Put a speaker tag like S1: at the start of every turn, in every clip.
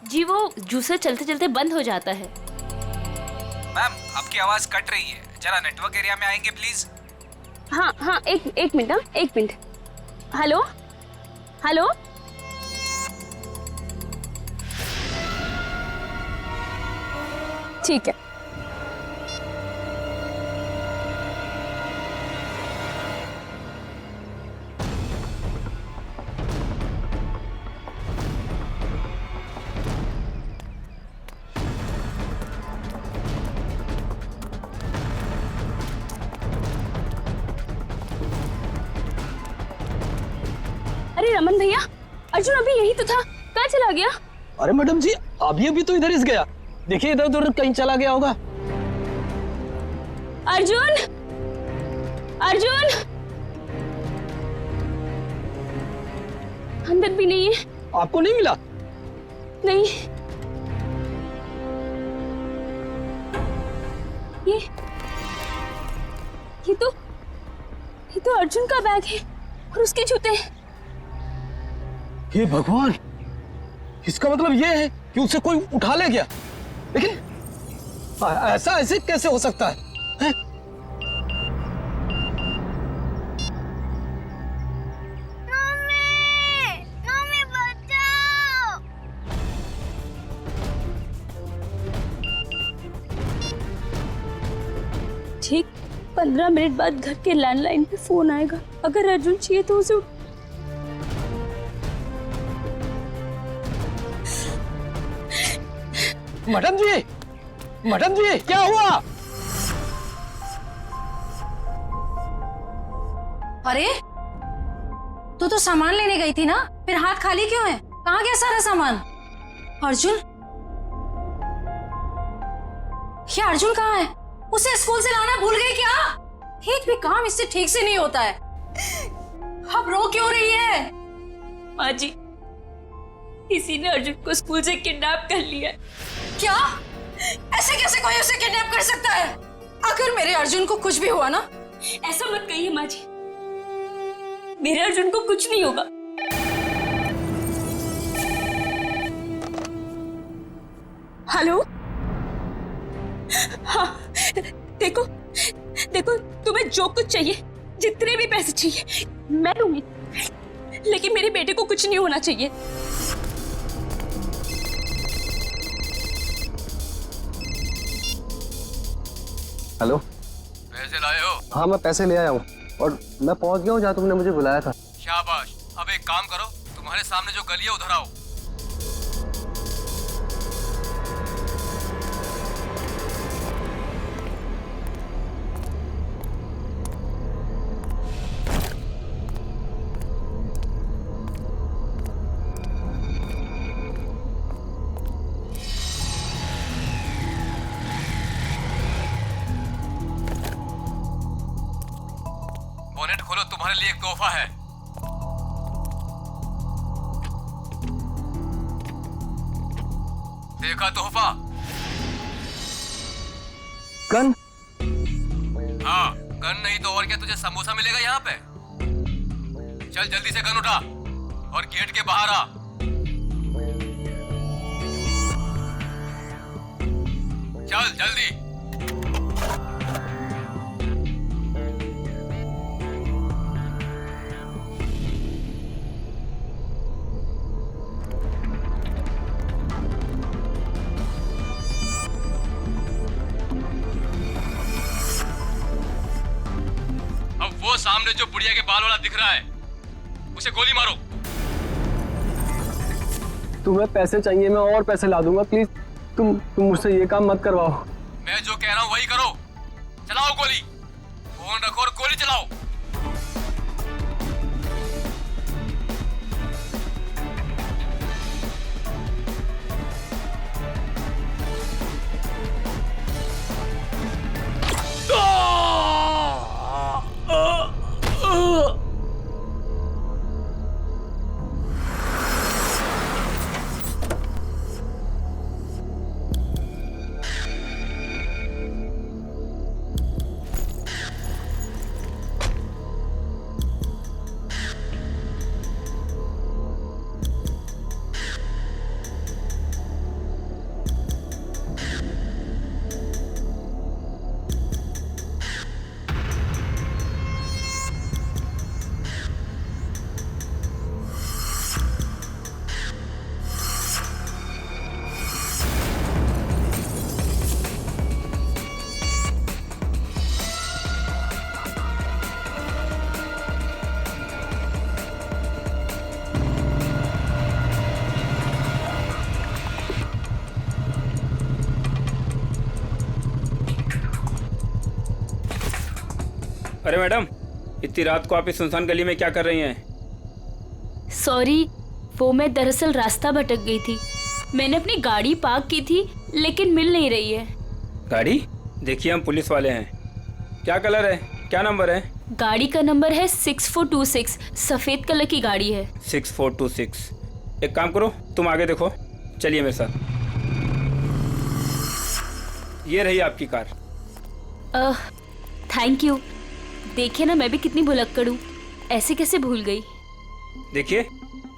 S1: जी वो जूसर चलते चलते बंद हो जाता है।
S2: मैम आपकी आवाज कट रही है, जरा नेटवर्क एरिया में आएंगे प्लीज।
S1: हाँ हाँ, एक मिनट, हाँ एक मिनट। हेलो हेलो, ठीक है। अरे रमन भैया, अर्जुन अभी यही तो था, कहाँ चला गया?
S3: अरे मैडम जी, अभी तो इधर ही गया। देखिए इधर उधर कहीं चला गया होगा।
S1: अर्जुन, अर्जुन अंदर भी नहीं है।
S3: आपको नहीं मिला?
S1: नहीं, ये तो अर्जुन का बैग है और उसके जूते।
S3: हे भगवान, इसका मतलब ये है कि उसे कोई उठा ले गया। लेकिन ऐसा ऐसे कैसे हो सकता है, हैं?
S4: मम्मी बचाओ।
S1: ठीक 15 मिनट बाद घर के लैंडलाइन पे फोन आएगा। अगर अर्जुन चाहिए तो उसे
S3: मैडम जी क्या हुआ?
S5: अरे तू सामान लेने गई थी ना, फिर हाथ खाली क्यों है? कहाँ गया सारा सामान? अर्जुन, ये अर्जुन कहाँ है? उसे स्कूल से लाना भूल गई क्या? एक भी काम इससे ठीक से नहीं होता है। अब रो क्यों रही है?
S1: माँ जी, किसी ने अर्जुन को स्कूल से किडनैप कर लिया।
S5: क्या? ऐसे कैसे कोई उसे किडनैप कर सकता है? अगर मेरे अर्जुन को कुछ भी हुआ ना।
S1: ऐसा मत कहिए माँ जी, मेरे अर्जुन को कुछ नहीं होगा। हेलो, हाँ देखो तुम्हें जो कुछ चाहिए, जितने भी पैसे चाहिए मैं दूंगी, लेकिन मेरे बेटे को कुछ नहीं होना चाहिए।
S3: हेलो,
S2: पैसे लाए हो?
S3: हाँ मैं पैसे ले आया हूँ और मैं पहुँच गया हूँ जहाँ तुमने मुझे बुलाया था।
S2: शाबाश। अब एक काम करो, तुम्हारे सामने जो गली है उधर आओ। बोनेट खोलो, तुम्हारे लिए एक तोहफा है। देखा तोहफा?
S3: गन?
S2: हाँ, गन नहीं तो और क्या, तुझे समोसा मिलेगा यहाँ पे। चल जल्दी से गन उठा और गेट के बाहर आ। चल जल्दी। वो सामने जो बुढ़िया के बाल वाला दिख रहा है, उसे गोली मारो।
S3: तुम्हें पैसे चाहिए, मैं और पैसे ला दूंगा। प्लीज तुम मुझसे ये काम मत करवाओ।
S2: मैं जो कह रहा हूँ वही करो। चलाओ गोली, फोन रखो और गोली चलाओ।
S6: अरे मैडम, इतनी रात को आप इस सुनसान गली में क्या कर रही हैं?
S1: सॉरी, वो मैं दरअसल रास्ता भटक गई थी। मैंने अपनी गाड़ी पार्क की थी लेकिन मिल नहीं रही है।
S6: गाड़ी? देखिए हम पुलिस वाले हैं। क्या कलर है, क्या नंबर है?
S1: गाड़ी का नंबर है 6426, सफेद कलर की गाड़ी है।
S6: 6426। एक काम करो, तुम आगे देखो, चलिए मेरे साथ। ये रही आपकी कार।
S1: Thank you. देखिए ना, मैं भी कितनी भुलक्कड़ हूँ, ऐसे कैसे भूल गई।
S6: देखिए,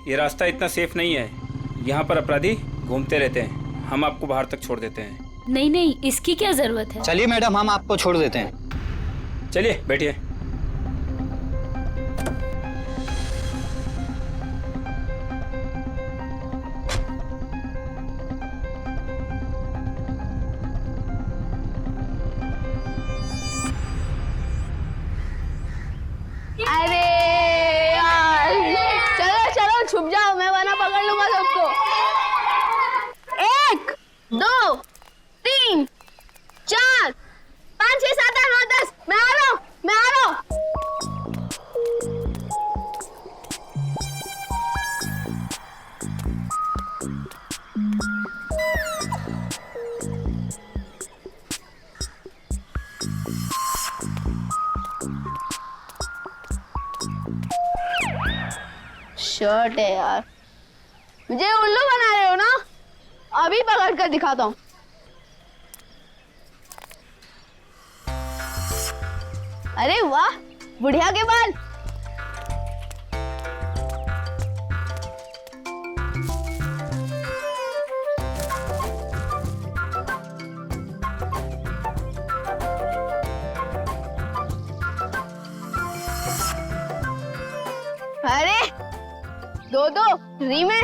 S6: ये रास्ता इतना सेफ नहीं है, यहाँ पर अपराधी घूमते रहते हैं। हम आपको बाहर तक छोड़ देते हैं।
S1: नहीं नहीं, इसकी क्या जरूरत है।
S7: चलिए मैडम, हम आपको छोड़ देते हैं।
S6: चलिए बैठिए।
S4: अरे यार, चलो चलो छुप जाओ, मैं वरना पकड़ लूंगा सबको। 1 2 3 4 5 6 7 8 9 10। मैं आ रहा हूँ, मैं आ रहा हूँ। शर्ट है यार, मुझे उल्लू बना रहे हो ना? अभी पकड़ कर दिखाता हूँ। अरे वाह, बुढ़िया के बाल। अरे दो फ्री में।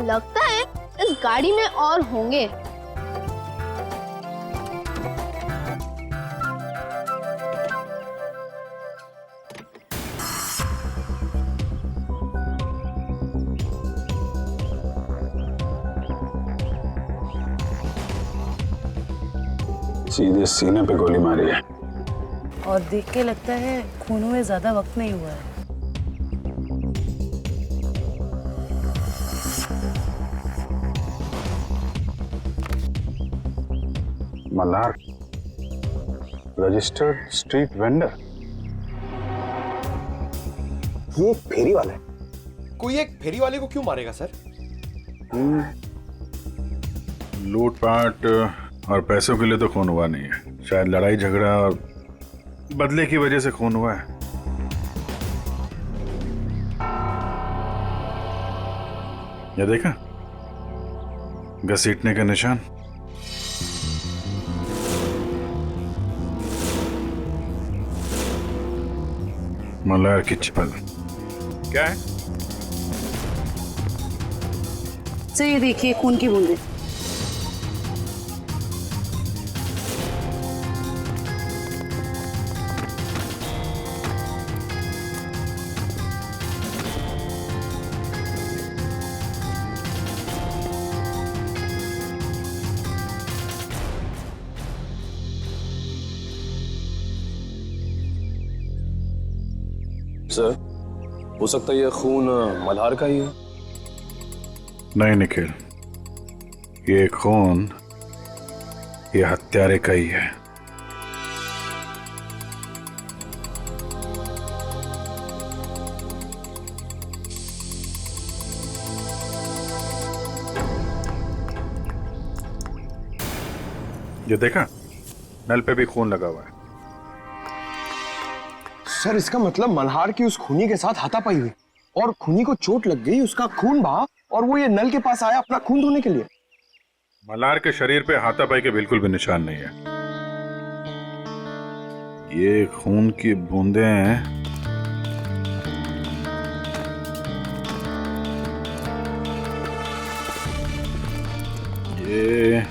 S4: लगता है इस गाड़ी में और होंगे।
S8: सीधे सीने पे गोली मारी है।
S9: और देख के लगता है खून हुए ज्यादा वक्त नहीं हुआ है।
S8: Malhar, registered street vendor.
S10: ये एक फेरी वाला है।
S11: कोई एक फेरी वाले को क्यों मारेगा सर?
S8: लूटपाट और पैसों के लिए तो खून हुआ नहीं है, शायद लड़ाई झगड़ा और बदले की वजह से खून हुआ है। ये देखा, घसीटने का निशान। मल्हार की चप्पल। क्या है?
S9: सर ये देखिए, खून की बूंदें।
S10: सर, हो सकता है ये खून मल्हार का ही है।
S8: नहीं निखिल, ये खून ये हत्यारे का ही है। ये देखा, नल पे भी खून लगा हुआ है।
S10: सर, इसका मतलब मल्हार की उस खूनी के साथ हाथापाई हुई और खूनी को चोट लग गई, उसका खून बहा और वो ये नल के पास आया अपना खून धोने के लिए।
S8: मल्हार के शरीर पे हाथापाई के बिल्कुल भी निशान नहीं है। ये खून की बूंदें हैं। ये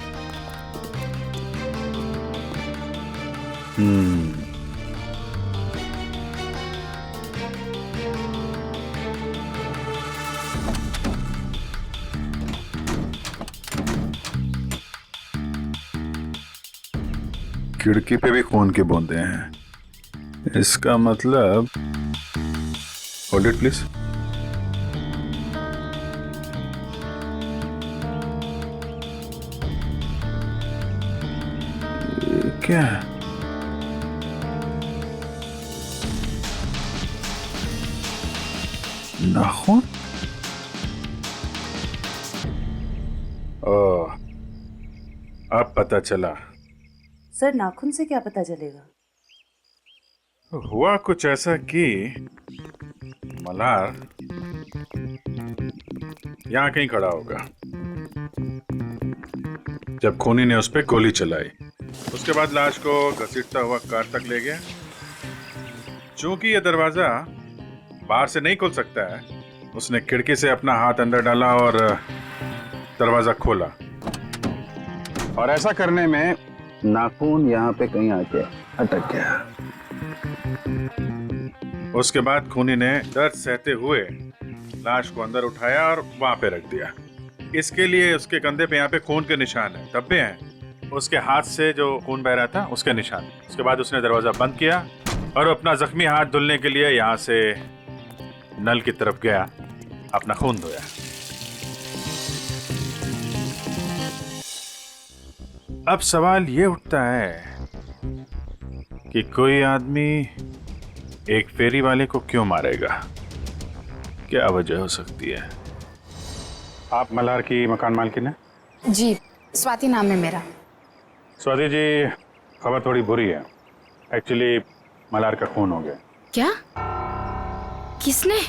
S8: खिड़की पे भी खून के बूंदे हैं। इसका मतलब, होल्ड इट प्लीज। क्या है? नाखून? ओह, अब पता चला।
S9: सर नाखून से क्या पता चलेगा?
S8: हुआ कुछ ऐसा कि मल्हार यहां कहीं खड़ा होगा जब खूनी ने उस पर गोली चलाई। उसके बाद लाश को घसीटता हुआ कार तक ले गया। चूंकि यह दरवाजा बाहर से नहीं खुल सकता है, उसने खिड़की से अपना हाथ अंदर डाला और दरवाजा खोला।
S12: और ऐसा करने में नाखून यहाँ पे कहीं आके अटक गया।
S8: उसके बाद खूनी ने दर्द सहते हुए लाश को अंदर उठाया और वहां पे रख दिया। इसके लिए उसके कंधे पे यहाँ पे खून के निशान है, धब्बे हैं। उसके हाथ से जो खून बह रहा था उसके निशान। उसके बाद उसने दरवाजा बंद किया और अपना जख्मी हाथ धुलने के लिए यहाँ से नल की तरफ गया, अपना खून धोया। अब सवाल ये उठता है कि कोई आदमी एक फेरी वाले को क्यों मारेगा? क्या वजह हो सकती है? आप मल्हार की मकान मालकिन है?
S5: जी, स्वाति नाम है मेरा।
S8: स्वाति जी, खबर थोड़ी बुरी है। एक्चुअली मल्हार का खून हो गया।
S5: क्या? किसने?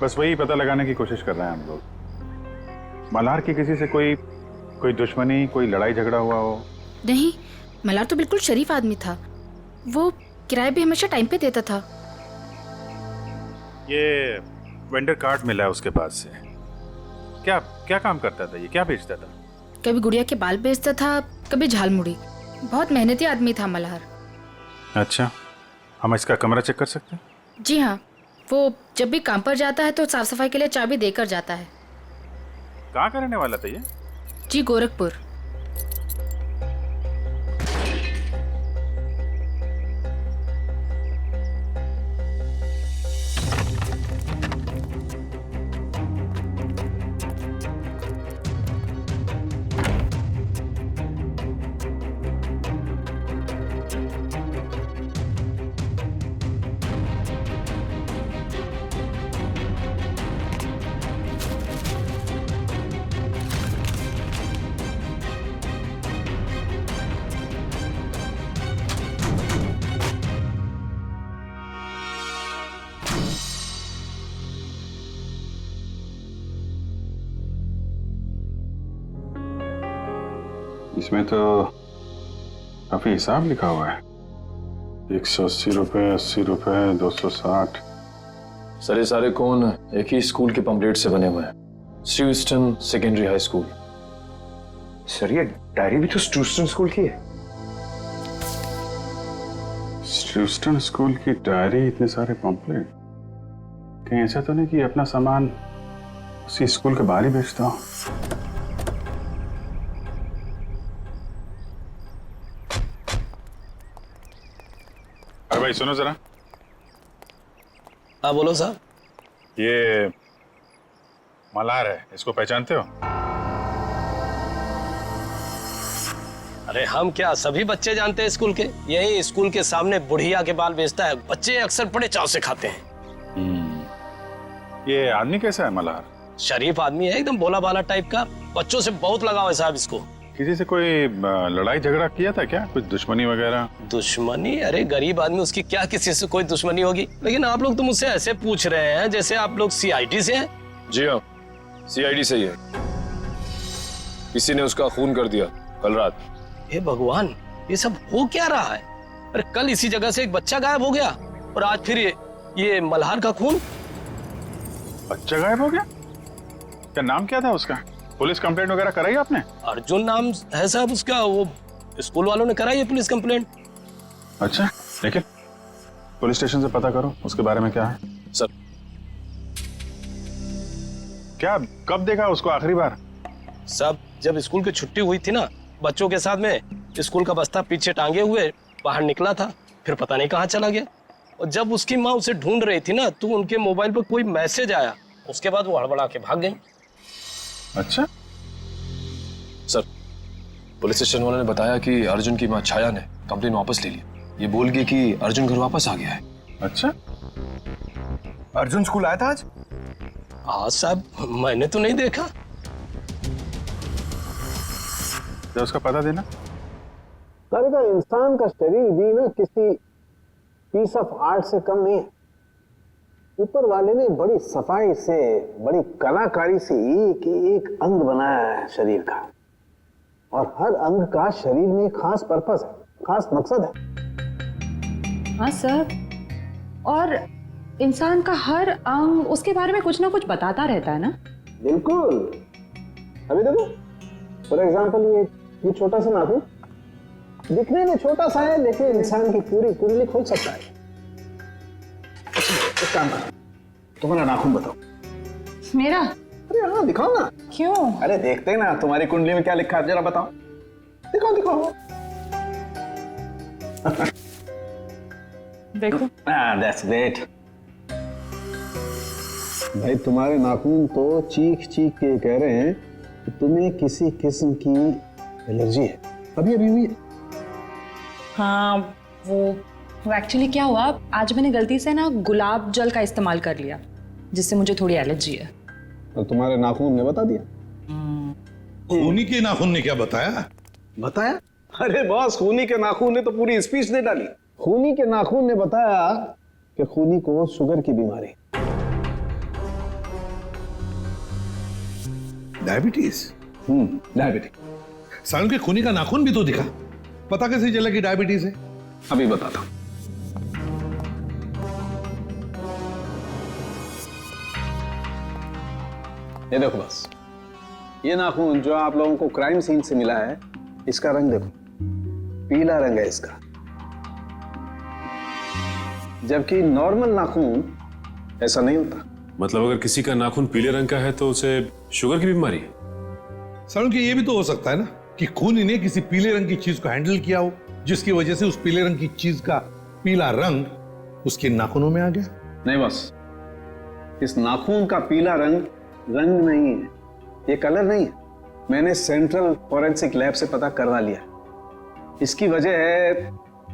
S8: बस वही पता लगाने की कोशिश कर रहे हैं हम लोग। मल्हार की किसी से कोई दुश्मनी, कोई लड़ाई झगड़ा हुआ हो?
S5: नहीं, मल्हार तो बिल्कुल शरीफ आदमी था। वो किराए भी हमेशा टाइम पे देता था।
S8: ये वेंडर कार्ड मिला है उसके पास से। क्या क्या काम करता था ये? क्या बेचता था?
S5: कभी गुड़िया के बाल बेचता था, कभी झालमुड़ी। बहुत मेहनती आदमी था मल्हार।
S8: अच्छा, हम इसका कमरा चेक कर सकते हैं?
S5: जी हाँ, वो जब भी काम पर जाता है तो साफ सफाई के लिए चाबी देकर जाता है।
S8: कहाँ का रहने वाला था ये?
S5: जी, गोरखपुर।
S8: इसमें तो काफी हिसाब लिखा हुआ है। 180 रुपए, 80 रुपए, 260।
S10: सर ये सारे कौन एक ही स्कूल के पंपलेट से बने हुए हैं, स्ट्यूस्टन सेकेंडरी हाई स्कूल।
S11: सर ये डायरी भी तो स्ट्यूस्टन स्कूल की है।
S8: स्ट्यूस्टन स्कूल की डायरी, इतने सारे पंपलेट। कहीं ऐसा तो नहीं कि अपना सामान उसी स्कूल के बाहर ही बेचता हूँ? अरे भाई सुनो जरा।
S3: हाँ बोलो साहब।
S8: ये मल्हार है, इसको पहचानते हो?
S3: अरे हम क्या, सभी बच्चे जानते हैं स्कूल के। यही स्कूल के सामने बुढ़िया के बाल बेचता है, बच्चे अक्सर बड़े चाव से खाते हैं।
S8: ये आदमी कैसा है मल्हार?
S3: शरीफ आदमी है, एकदम भोला भाला टाइप का। बच्चों से बहुत लगाव है साहब इसको।
S8: किसी से कोई लड़ाई झगड़ा किया था क्या? कुछ दुश्मनी वगैरह?
S3: दुश्मनी? अरे गरीब आदमी, उसकी क्या किसी से कोई दुश्मनी होगी। लेकिन आप लोग तो मुझसे ऐसे पूछ रहे हैं जैसे आप लोग सीआईडी से हैं।
S10: जी हाँ, सीआईडी से ही है। किसी ने उसका खून कर दिया कल रात।
S3: हे भगवान, ये सब हो क्या रहा है? अरे कल इसी जगह से एक बच्चा गायब हो गया और आज फिर ये मल्हार का खून।
S8: बच्चा गायब हो गया? क्या नाम क्या था उसका? पुलिस कंप्लेंट वगैरह कराई आपने?
S3: अर्जुन नाम है साहब उसका। वो स्कूल वालों ने कराई है पुलिस कंप्लेंट।
S8: अच्छा, लेकिन पुलिस स्टेशन से पता करो उसके बारे में क्या है।
S10: सर
S8: क्या कब देखा उसको आखिरी बार?
S3: सब जब स्कूल की छुट्टी हुई थी ना बच्चों के साथ में, स्कूल का बस्ता पीछे टांगे हुए बाहर निकला था, फिर पता नहीं कहाँ चला गया। और जब उसकी माँ उसे ढूंढ रही थी ना, तो उनके मोबाइल पर कोई मैसेज आया, उसके बाद वो हड़बड़ा के भाग गई।
S8: अच्छा
S10: सर, पुलिस स्टेशन वालों ने बताया कि अर्जुन की माँ छाया ने कंप्लेन वापस ले ली। ये बोल गई कि अर्जुन घर वापस आ गया है।
S8: अच्छा,
S11: अर्जुन स्कूल आया था आज?
S3: हाँ साहब, मैंने तो नहीं देखा।
S8: तो उसका पता देना।
S13: का इंसान का शरीर भी ना किसी पीस ऑफ आर्ट से कम नहीं है। ऊपर वाले ने बड़ी सफाई से, बड़ी कलाकारी से एक एक अंग बनाया है शरीर का, और हर अंग का शरीर में खास पर्पस है, खास मकसद है।
S9: हाँ सर, और इंसान का हर अंग उसके बारे में कुछ ना कुछ बताता रहता है ना।
S13: बिल्कुल। अभी देखो, फॉर एग्जाम्पल ये छोटा सा नाखून दिखने में छोटा सा है, लेकिन इंसान की पूरी कुंडली खोल सकता है। एक काम करो, तुम्हारा नाखून बताओ।
S9: मेरा?
S13: अरे हाँ, दिखाओ ना।
S9: क्यों?
S13: अरे देखते हैं ना तुम्हारी कुंडली में क्या लिखा है, जरा बताओ। दिखाओ दिखाओ।
S9: देखो।
S13: That's great. भाई तुम्हारे नाखून तो चीख चीख के कह रहे हैं कि तुम्हें किसी किस्म की एलर्जी है, अभी अभी हुई है।
S9: हाँ, वो एक्चुअली क्या हुआ, आज मैंने गलती से ना गुलाब जल का इस्तेमाल कर लिया, जिससे मुझे थोड़ी एलर्जी है।
S13: तो तुम्हारे नाखून ने बता दिया?
S12: खूनी के नाखून ने क्या बताया?
S13: बताया? अरे बॉस, खूनी के नाखून ने तो पूरी स्पीच दे डाली। खूनी के नाखून ने बताया कि खूनी को शुगर की बीमारी।
S12: डायबिटीज?
S13: डायबिटीज।
S12: सालन के खूनी का नाखून भी तो दिखा, पता कैसे चला कि डायबिटीज है?
S13: अभी बताता हूं। ये देखो बस, ये नाखून जो आप लोगों को क्राइम सीन से मिला है, इसका रंग देखो, पीला रंग है इसका। जबकि नॉर्मल नाखून ऐसा नहीं होता।
S14: मतलब अगर किसी का नाखून पीले रंग का है तो उसे शुगर की बीमारी है?
S12: सालन के ये भी तो हो सकता है ना कि खूनी ने किसी पीले रंग की चीज को हैंडल किया हो, जिसकी वजह से उस पीले रंग की चीज का पीला रंग उसके नाखूनों में आ गया।
S13: नहीं बस, इस नाखून का पीला रंग नहीं है, ये कलर नहीं है। मैंने सेंट्रल फॉरेंसिक लैब से पता करवा लिया। इसकी वजह है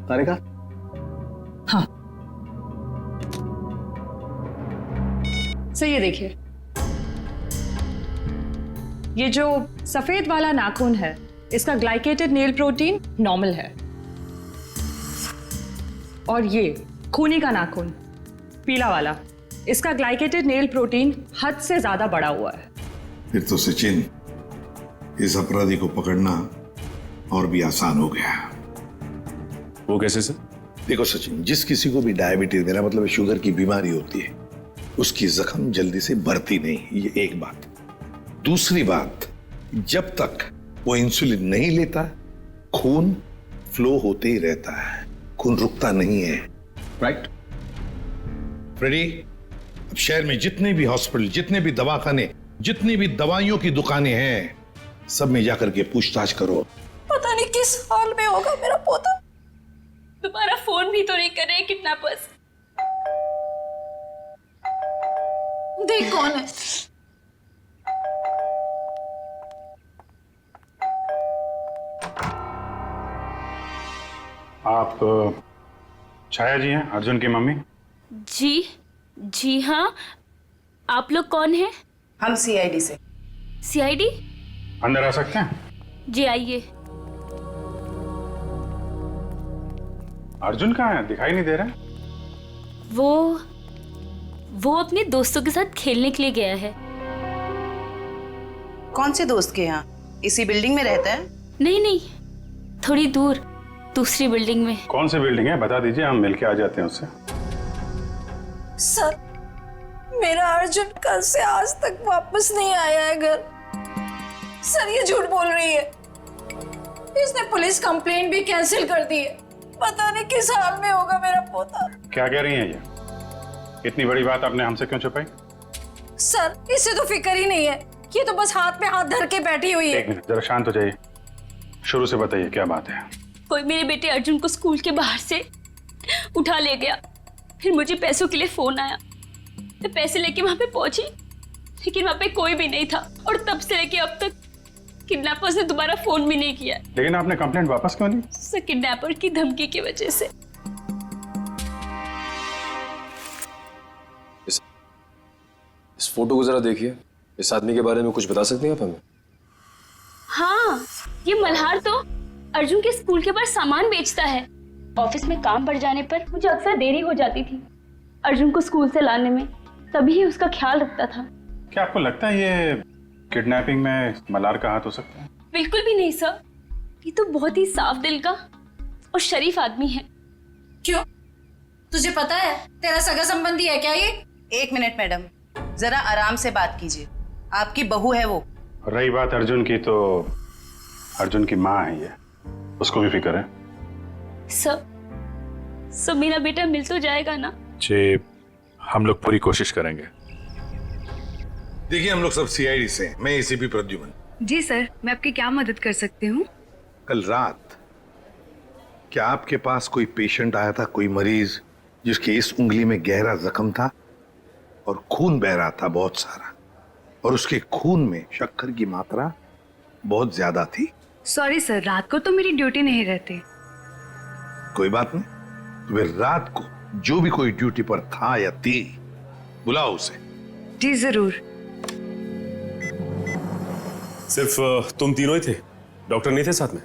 S13: तारिका।
S9: हाँ सर, ये देखिए, ये जो सफेद वाला नाखून है, इसका ग्लाइकेटेड नेल प्रोटीन नॉर्मल है, और ये खूनी का नाखून पीला वाला, इसका ग्लाइकेटेड नेल प्रोटीन हद से ज्यादा बढ़ा हुआ है।
S12: फिर तो सचिन, इस अपराधी को पकड़ना और भी आसान हो गया।
S14: वो कैसे सर?
S12: देखो सचिन, जिस किसी को भी डायबिटीज, मेरा मतलब शुगर की बीमारी होती है, उसकी जख्म जल्दी से बढ़ती नहीं, ये एक बात। दूसरी बात, जब तक वो इंसुलिन नहीं लेता, खून फ्लो होते ही रहता है, खून रुकता नहीं है। राइट फ्रेडी, अब शहर में जितने भी हॉस्पिटल, जितने भी दवाखाने, जितनी भी दवाइयों की दुकानें हैं, सब में जाकर के पूछताछ करो।
S1: पता नहीं किस हाल में होगा मेरा पोता। तुम्हारा फोन भी तो नहीं कर रहे किडनैपर्स।
S5: देख कौन है।
S8: आप छाया जी हैं, अर्जुन की मम्मी?
S1: जी हाँ। आप लोग कौन हैं?
S9: हम सीआईडी से।
S1: सीआईडी?
S8: अंदर आ सकते हैं?
S1: जी आइए।
S8: अर्जुन कहाँ है, दिखाई नहीं दे रहा?
S1: वो अपने दोस्तों के साथ खेलने के लिए गया है।
S9: कौन से दोस्त के यहाँ? इसी बिल्डिंग में रहता है?
S1: नहीं, थोड़ी दूर, दूसरी बिल्डिंग में।
S8: कौन सी बिल्डिंग है, बता दीजिए, हम मिलके आ जाते हैं उससे।
S5: सर, मेरा अर्जुन कल से आज तक वापस नहीं आया है घर। सर, ये झूठ बोल रही है। इसने पुलिस कंप्लेंट भी कैंसिल कर दी है। पता नहीं किस हाल में होगा मेरा पोता।
S8: क्या कह रही हैं ये? इतनी बड़ी बात आपने हमसे क्यों छुपाई?
S5: सर, इससे तो फिक्र ही नहीं है। ये तो बस हाथ पे हाथ धर के बैठी हुई है।
S8: एक मिनट, जरा शांत हो जाइए। शुरू से बताइए क्या बात है।
S1: कोई मेरे बेटे अर्जुन को स्कूल के बाहर से उठा ले गया। फिर मुझे पैसों के लिए फोन आया। मैं पैसे लेके वहां पे पहुंची, लेकिन वहां पे कोई भी नहीं था। और तब से लेके अब तक किडनैपर्स ने दोबारा फोन भी नहीं किया।
S8: लेकिन आपने कंप्लेंट वापस क्यों ली?
S1: सर, किडनैपर की धमकी की वजह से।
S10: इस फोटो को जरा देखिए। इस आदमी के बारे में कुछ बता सकते हैं आप हमें?
S1: हाँ, ये मल्हार तो अर्जुन के स्कूल के बाहर सामान बेचता है। ऑफिस में काम बढ़ जाने पर मुझे अक्सर देरी हो जाती थी अर्जुन को स्कूल से लाने में, तभी ही उसका ख्याल रखता था।
S8: क्या आपको लगता है ये किडनैपिंग में मल्हार का हाथ हो सकता है?
S1: बिल्कुल भी नहीं सर, ये तो बहुत ही साफ दिल का और शरीफ आदमी है।
S5: क्यों? तुझे पता है तेरा सगा संबंधी है क्या ये?
S15: एक मिनट मैडम, जरा आराम से बात कीजिए। आपकी बहू है वो।
S8: रही बात अर्जुन की, तो अर्जुन की माँ है ये, उसको भी फिक्र है।
S1: सब मेरा बेटा मिल तो जाएगा ना?
S8: जी, हम लोग पूरी कोशिश करेंगे।
S12: देखिए, हम लोग सब सीआईडी से हैं। मैं एसीपी प्रद्युमन।
S9: जी सर, मैं आपकी क्या मदद कर सकती हूँ?
S12: कल रात क्या आपके पास कोई पेशेंट आया था, कोई मरीज जिसके इस उंगली में गहरा जख्म था और खून बह रहा था बहुत सारा, और उसके खून में शक्कर की मात्रा बहुत ज्यादा थी?
S9: सॉरी सर, रात को तो मेरी ड्यूटी नहीं रहती।
S12: कोई बात नहीं, तो फिर रात को जो भी कोई ड्यूटी पर था या थी, बुलाओ उसे।
S9: जी जरूर।
S14: सिर्फ तुम तीनों ही थे? डॉक्टर नहीं थे साथ में?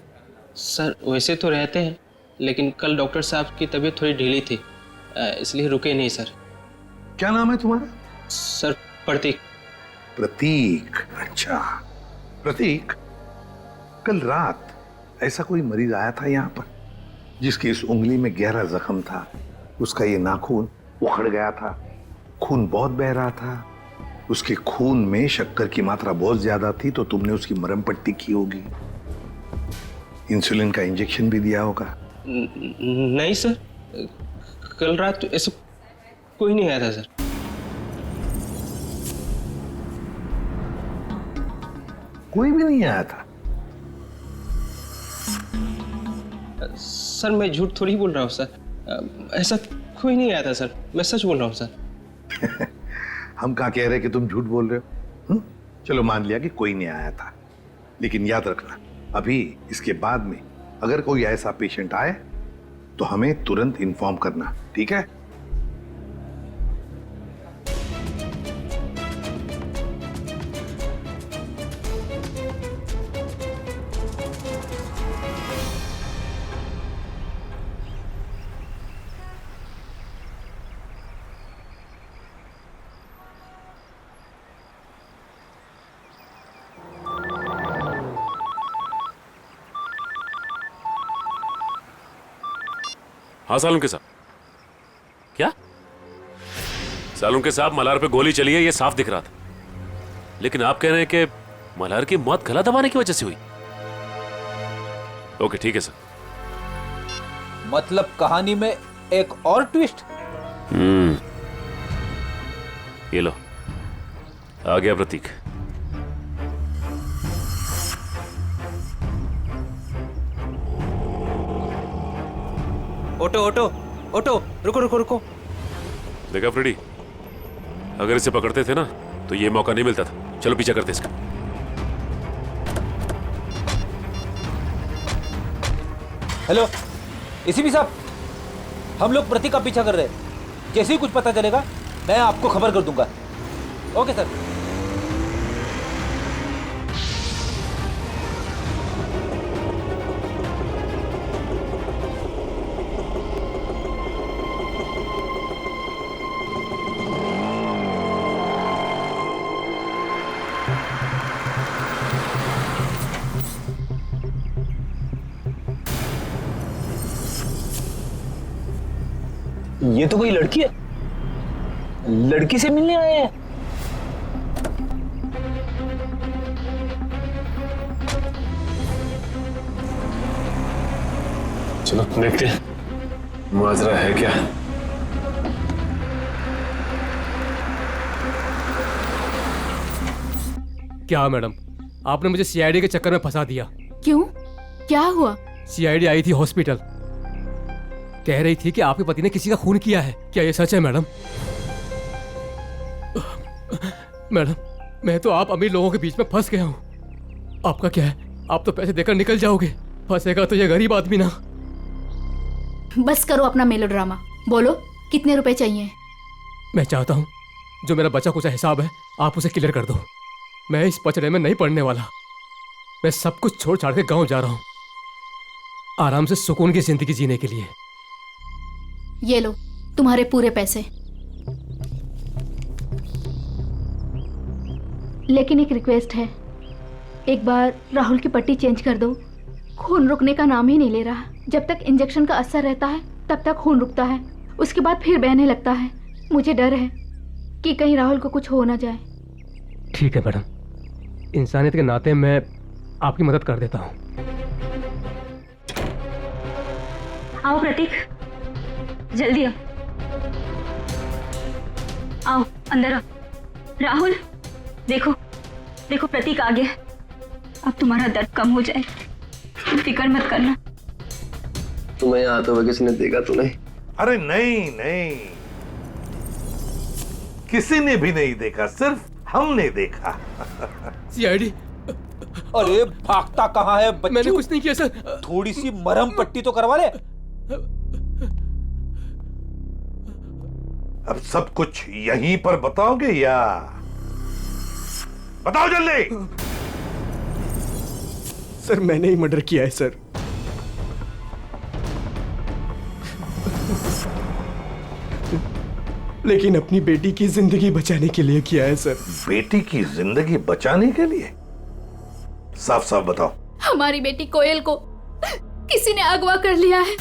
S16: सर वैसे तो रहते हैं, लेकिन कल डॉक्टर साहब की तबीयत थोड़ी ढीली थी, इसलिए रुके नहीं सर।
S12: क्या नाम है तुम्हारा?
S16: सर प्रतीक।
S12: प्रतीक, अच्छा। प्रतीक, कल रात ऐसा कोई मरीज आया था यहाँ पर जिसकी इस उंगली में गहरा जख्म था, उसका ये नाखून उखड़ गया था, खून बहुत बह रहा था, उसके खून में शक्कर की मात्रा बहुत ज्यादा थी, तो तुमने उसकी मरहम पट्टी की होगी, इंसुलिन का इंजेक्शन भी दिया होगा।
S16: नहीं सर, कल रात तो ऐसा कोई नहीं आया था सर।
S12: कोई भी नहीं आया था?
S16: सर मैं झूठ थोड़ी बोल रहा हूँ सर, ऐसा कोई नहीं आया था सर, मैं सच बोल रहा हूँ सर।
S12: हम कहाँ कह रहे हैं कि तुम झूठ बोल रहे हो? चलो मान लिया कि कोई नहीं आया था, लेकिन याद रखना, अभी इसके बाद में अगर कोई ऐसा पेशेंट आए तो हमें तुरंत इन्फॉर्म करना, ठीक है?
S14: हाँ सालुंके साहब। क्या? सालुंके साहब, मल्हार पे गोली चली है, ये साफ दिख रहा था, लेकिन आप कह रहे हैं कि मल्हार की मौत गला दबाने की वजह से हुई। ओके ठीक है सर।
S7: मतलब कहानी में एक और ट्विस्ट?
S14: ये लो, आ गया प्रतीक।
S7: ऑटो ऑटो ऑटो, रुको रुको रुको।
S14: देखा फ्रेडी, अगर इसे पकड़ते थे ना तो ये मौका नहीं मिलता था। चलो पीछा करते इसका।
S7: हेलो एसीपी साहब, हम लोग प्रतीक का पीछा कर रहे हैं। जैसे ही कुछ पता चलेगा मैं आपको खबर कर दूंगा। Okay sir.
S3: ये तो कोई लड़की है, लड़की से मिलने आए हैं।
S10: चलो देखते हैं माजरा है क्या।
S2: क्या मैडम, आपने मुझे सीआईडी के चक्कर में फंसा दिया।
S1: क्यों?
S17: क्या हुआ?
S14: सीआईडी आई थी हॉस्पिटल, कह रही थी कि आपके पति ने किसी का खून किया है। क्या ये सच है मैडम? मैडम, मैं तो आप अमीर लोगों के बीच में फंस गया हूँ। आपका क्या है, आप तो पैसे देकर निकल जाओगे, फंसेगा तो ये गरीब आदमी ना।
S17: बस करो अपना मेलोड्रामा, बोलो कितने रुपए चाहिए?
S14: मैं चाहता हूँ जो मेरा बचा कुचा हिसाब है आप उसे क्लियर कर दो। मैं इस पचड़े में नहीं पड़ने वाला। मैं सब कुछ छोड़ छाड़ के गांव जा रहा हूँ, आराम से सुकून की जिंदगी जीने के लिए।
S17: ये लो तुम्हारे पूरे पैसे। लेकिन एक रिक्वेस्ट है, एक बार राहुल की पट्टी चेंज कर दो। खून रुकने का नाम ही नहीं ले रहा। जब तक इंजेक्शन का असर रहता है तब तक खून रुकता है, उसके बाद फिर बहने लगता है। मुझे डर है कि कहीं राहुल को कुछ हो ना जाए।
S14: ठीक है मैडम, इंसानियत के नाते मैं आपकी मदद कर देता हूँ।
S1: आओ प्रतीक, जल्दी आओ, आओ अंदर आओ। राहुल देखो, देखो प्रतीक आ गया। अब तुम्हारा दर्द कम हो जाए, फिक्र मत करना।
S3: तुम्हें यहाँ आते हुए किसी ने देखा तो नहीं?
S12: अरे नहीं नहीं, किसी ने भी नहीं देखा, सिर्फ हमने देखा।
S14: सीआईडी।
S7: अरे भागता कहाँ है बच्चू?
S14: मैंने कुछ नहीं किया सर।
S7: थोड़ी सी मरहम पट्टी तो करवा ले।
S12: अब सब कुछ यहीं पर बताओगे या? बताओ जल्दी।
S16: सर मैंने ही मर्डर किया है सर। लेकिन अपनी बेटी की जिंदगी बचाने के लिए किया है सर।
S12: बेटी की जिंदगी बचाने के लिए? साफ साफ बताओ।
S17: हमारी बेटी कोयल को किसी ने अगवा कर लिया है।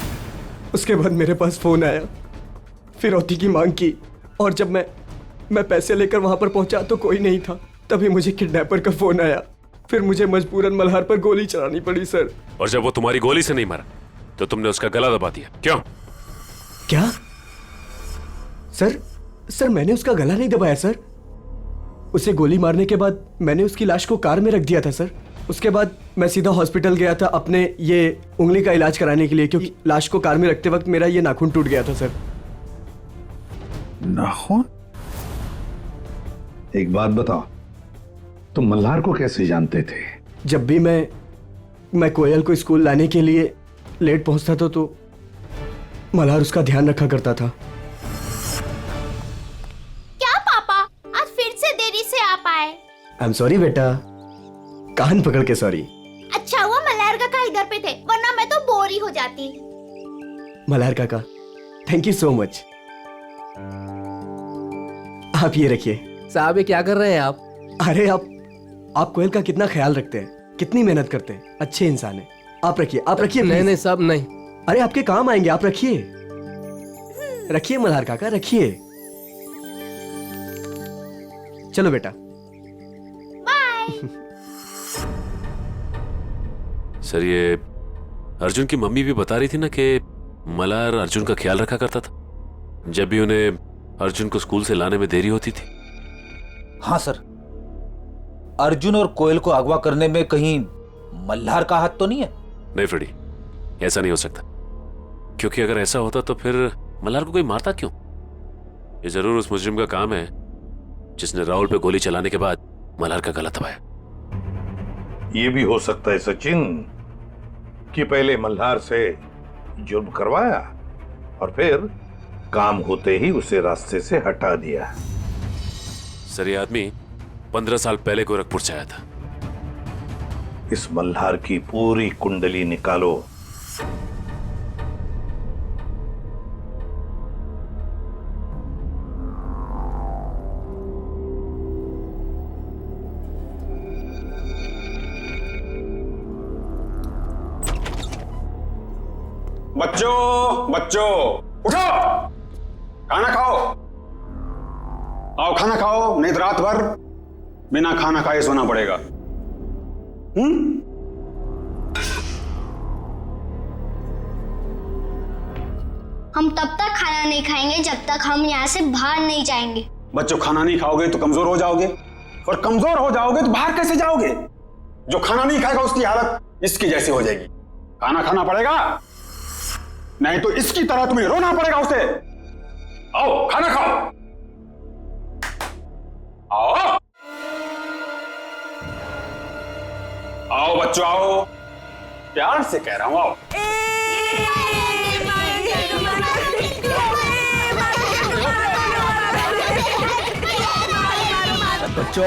S16: उसके बाद मेरे पास फोन आया, फिरौती की मांग की, और जब मैं पैसे लेकर वहां पर पहुंचा तो कोई नहीं था। तभी मुझे किडनैपर का फोन आया, फिर मुझे मजबूरन मल्हार पर गोली चलानी पड़ी सर।
S14: और जब वो तुम्हारी गोली से नहीं मरा तो तुमने उसका गला दबा दिया, क्यों?
S16: क्या सर मैंने उसका गला नहीं दबाया सर। उसे गोली मारने के बाद मैंने उसकी लाश को कार में रख दिया था सर। उसके बाद मैं सीधा हॉस्पिटल गया था अपने ये उंगली का इलाज कराने के लिए, क्योंकि लाश को कार में रखते वक्त मेरा ये नाखून टूट गया था सर।
S12: नाखून? एक बात बताओ, तुम मल्हार को कैसे जानते थे?
S16: जब भी मैं कोयल को स्कूल लाने के लिए लेट पहुंचता था तो मल्हार उसका ध्यान रखा करता था।
S4: क्या पापा, आज फिर से देरी से आ पाए?
S16: आई एम सॉरी बेटा, कान पकड़ के सॉरी।
S4: अच्छा हुआ मल्हार काका इधर पे थे, वरना मैं तो बोर ही हो जाती।
S16: मल्हार काका, थैंक यू सो मच। आप ये रखिए।
S3: साहब ये क्या कर रहे हैं आप?
S16: अरे आप कोयल का कितना ख्याल रखते हैं, कितनी मेहनत करते हैं, अच्छे इंसान हैं। आप रखिए, आप रखिए।
S3: नहीं साहब नहीं।
S16: अरे आपके काम आएंगे, आप रखिए। रखिए मल्हार काका, रखिए। चलो बेटा।
S14: सर ये अर्जुन की मम्मी भी बता रही थी ना कि मल्हार अर्जुन का ख्याल रखा करता था जब भी उन्हें अर्जुन को स्कूल से लाने में देरी होती थी।
S7: हाँ सर, अर्जुन और कोयल को अगवा करने में कहीं मल्हार का हाथ तो नहीं है?
S14: नहीं फ्रेडी, ऐसा नहीं हो सकता, क्योंकि अगर ऐसा होता तो फिर मल्हार को कोई मारता क्यों? ये जरूर उस मुजरिम का काम है जिसने राहुल पे गोली चलाने के बाद मल्हार का गला दबाया।
S12: ये भी हो सकता है सचिन कि पहले मल्हार से जुर्म करवाया और फिर काम होते ही उसे रास्ते से हटा दिया।
S14: सर ये आदमी 15 साल पहले गोरखपुर से आया था।
S12: इस मल्हार की पूरी कुंडली निकालो।
S18: बच्चों उठो, खाना खाओ। आओ खाना खाओ, नहीं तो रात भर बिना खाना खाए सोना पड़ेगा।
S4: हम तब तक खाना नहीं खाएंगे जब तक हम यहाँ से बाहर नहीं जाएंगे।
S18: बच्चों खाना नहीं खाओगे तो कमजोर हो जाओगे, और कमजोर हो जाओगे तो बाहर कैसे जाओगे? जो खाना नहीं खाएगा उसकी हालत इसकी जैसी हो जाएगी। खाना खाना पड़ेगा, नहीं तो इसकी तरह तुम्हें रोना पड़ेगा उसे। आओ खाना खाओ, आओ आओ बच्चों आओ, प्यार से कह रहा हूं आओ।
S16: बच्चों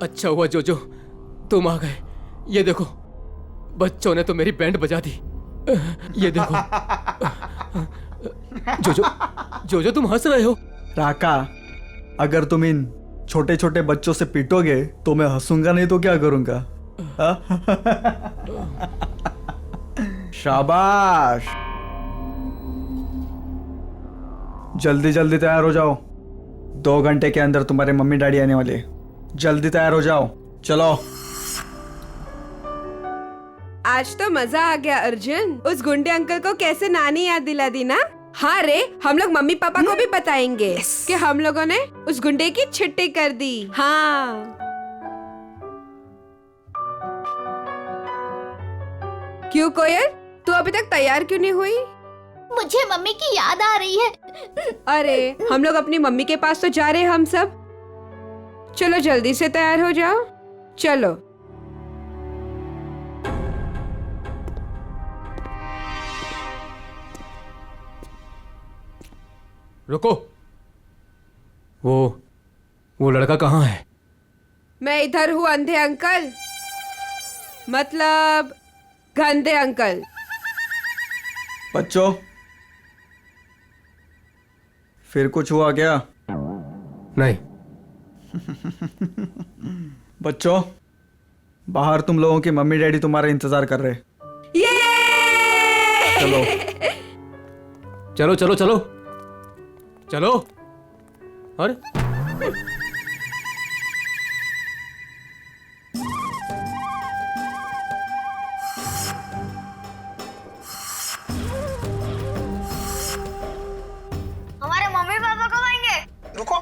S14: अच्छा हुआ जोजो तुम आ गए। ये देखो बच्चों ने तो मेरी बैंड बजा दी। ये देखो जोजो जोजो तुम हंस रहे हो।
S16: राका, अगर तुम इन छोटे छोटे बच्चों से पीटोगे तो मैं हंसूंगा, नहीं तो क्या करूंगा? शाबाश, जल्दी जल्दी तैयार हो जाओ, 2 घंटे के अंदर तुम्हारे मम्मी डैडी आने वाले। जल्दी तैयार हो जाओ, चलो।
S19: आज तो मजा आ गया अर्जुन। उस गुंडे अंकल को कैसे नानी याद दिला दी ना। हाँ रे, हम लोग मम्मी पापा को भी बताएंगे कि हम लोगों ने उस गुंडे की छुट्टी कर दी। हाँ क्यों कोयल, तू अभी तक तैयार क्यों नहीं हुई?
S4: मुझे मम्मी की याद आ रही है।
S19: अरे हम लोग अपनी मम्मी के पास तो जा रहे हैं हम सब। चलो जल्दी से तैयार हो जाओ, चलो।
S14: रुको, वो लड़का कहाँ है?
S19: मैं इधर हूँ अंधे अंकल, मतलब गंदे अंकल।
S16: बच्चों फिर कुछ हुआ क्या?
S14: नहीं।
S16: बच्चों बाहर तुम लोगों की मम्मी डैडी तुम्हारा इंतजार कर रहे। चलो
S14: चलो चलो चलो चलो। अरे
S4: हमारे मम्मी पापा कब आएंगे?
S18: रुको,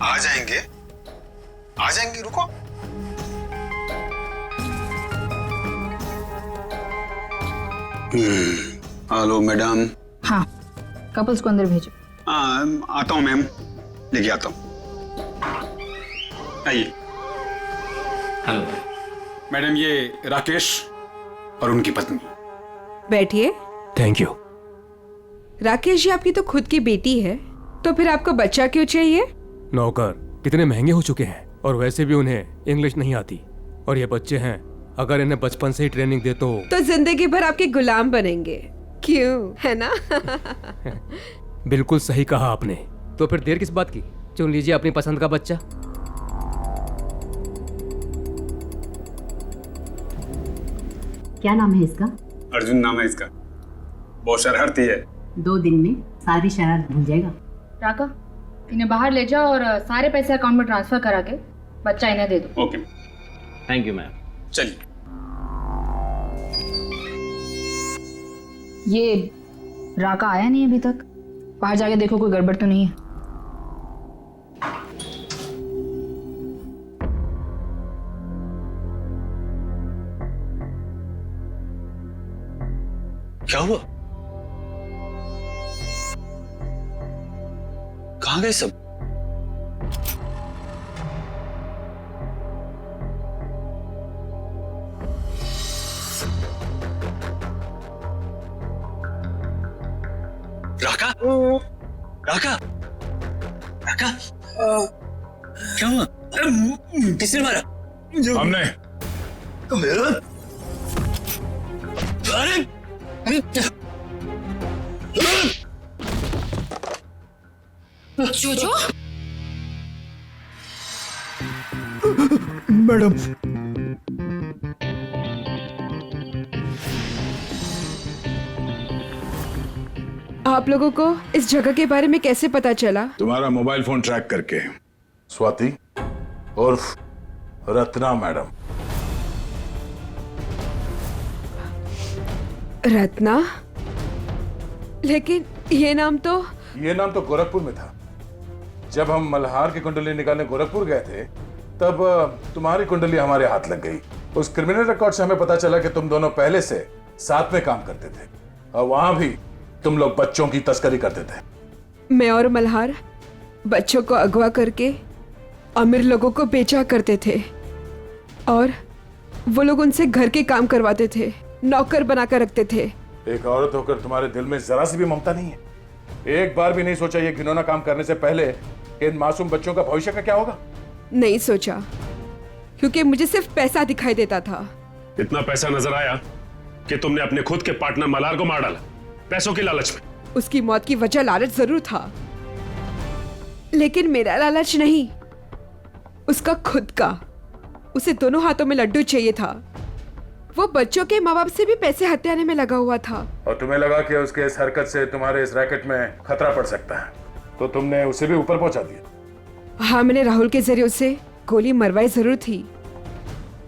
S18: आ जाएंगे आ जाएंगे, रुको। Hello madam.
S9: हाँ, कपल्स को अंदर भेजो।
S18: आता हूँ मैम, लेके आता हूँ। आइए। हेलो मैडम, ये राकेश और उनकी पत्नी।
S19: बैठिए।
S14: Thank you.
S19: राकेश जी, आपकी तो खुद की बेटी है, तो फिर आपको बच्चा क्यों चाहिए?
S14: नौकर कितने महंगे हो चुके हैं, और वैसे भी उन्हें इंग्लिश नहीं आती, और ये बच्चे हैं, अगर इन्हें बचपन से ही ट्रेनिंग दे तो
S19: जिंदगी भर आपके गुलाम बनेंगे, क्यों, है ना?
S14: बिल्कुल सही कहा आपने। तो फिर देर किस बात की, चुन लीजिए अपनी पसंद का बच्चा।
S20: क्या नाम है इसका?
S18: अर्जुन नाम है इसका। बहुत शरारती है।
S20: 2 दिन में सारी शरारत भूल जाएगा।
S9: राका, इन्हें बाहर ले जाओ और सारे पैसे अकाउंट में ट्रांसफर करा के बच्चा इन्हें दे दो।
S18: Okay,
S3: thank you ma'am.
S18: चलिए।
S9: ये राका आया नहीं अभी तक, बाहर जाके देखो कोई गड़बड़ तो नहीं है।
S10: क्या हुआ? कहाँ गए सब? राका? राका? राका? क्या हुआ? किसने मारा?
S8: हमने।
S10: अरे
S1: जोजो?
S16: मैडम,
S19: आप लोगों को इस जगह के बारे में कैसे पता चला?
S8: तुम्हारा मोबाइल फोन ट्रैक करके। स्वाति उर्फ रत्ना मैडम।
S19: रत्ना? लेकिन ये नाम तो
S8: गोरखपुर में था। जब हम मल्हार की कुंडली निकालने गोरखपुर गए थे तब तुम्हारी कुंडली हमारे हाथ लग गई। उस क्रिमिनल रिकॉर्ड से हमें पता चला कि तुम दोनों पहले से साथ में काम करते थे और वहां भी तुम लोग बच्चों की तस्करी करते थे।
S19: मैं और मल्हार बच्चों को अगवा करके अमीर लोगों को बेचा करते थे और वो लोग उनसे घर के काम करवाते थे, नौकर बनाकर रखते थे।
S8: एक औरत होकर तुम्हारे दिल में जरा सी भी ममता नहीं है? एक बार भी नहीं सोचा ये घिनौना काम करने से पहले कि इन मासूम बच्चों का भविष्य का क्या होगा?
S19: नहीं सोचा, क्योंकि मुझे सिर्फ पैसा दिखाई देता था।
S21: इतना पैसा नजर आया कि तुमने अपने खुद के पार्टनर मल्हार को मार डाला, पैसों की लालच में।
S19: उसकी मौत की वजह लालच जरूर था, लेकिन मेरा लालच नहीं, उसका खुद का। उसे दोनों हाथों में लड्डू चाहिए था। वो बच्चों के माँ बाप से भी पैसे हथियाने में लगा हुआ था।
S8: और तुम्हें लगा कि उसके इस हरकत से तुम्हारे इस रैकेट में खतरा पड़ सकता है, तो तुमने उसे भी ऊपर पहुंचा दिया।
S19: हाँ, मैंने राहुल के जरिए उसे गोली मरवाई जरूर थी,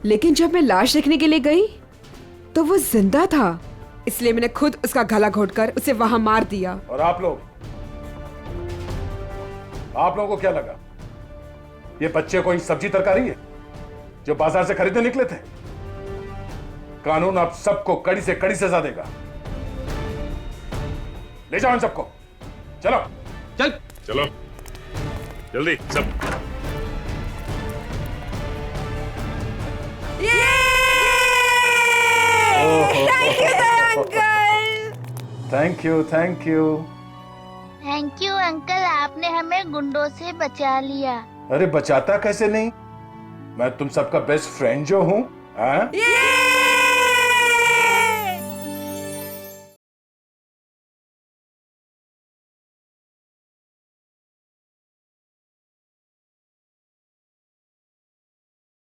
S19: लेकिन जब मैं लाश देखने के लिए गई तो वो जिंदा था, इसलिए मैंने खुद उसका गला घोटकर उसे वहां मार दिया।
S8: और आप लोगों को क्या लगा ये बच्चे कोई सब्जी तरकारी है जो बाजार से खरीदने निकले थे? कानून आप सबको कड़ी से कड़ी सजा देगा। ले जाओ इन सबको, चलो
S21: चलो जल्दी सब।
S8: Thank you
S22: thank you uncle, आपने हमें गुंडों से बचा लिया।
S8: अरे बचाता कैसे नहीं, मैं तुम सबका बेस्ट फ्रेंड जो हूँ।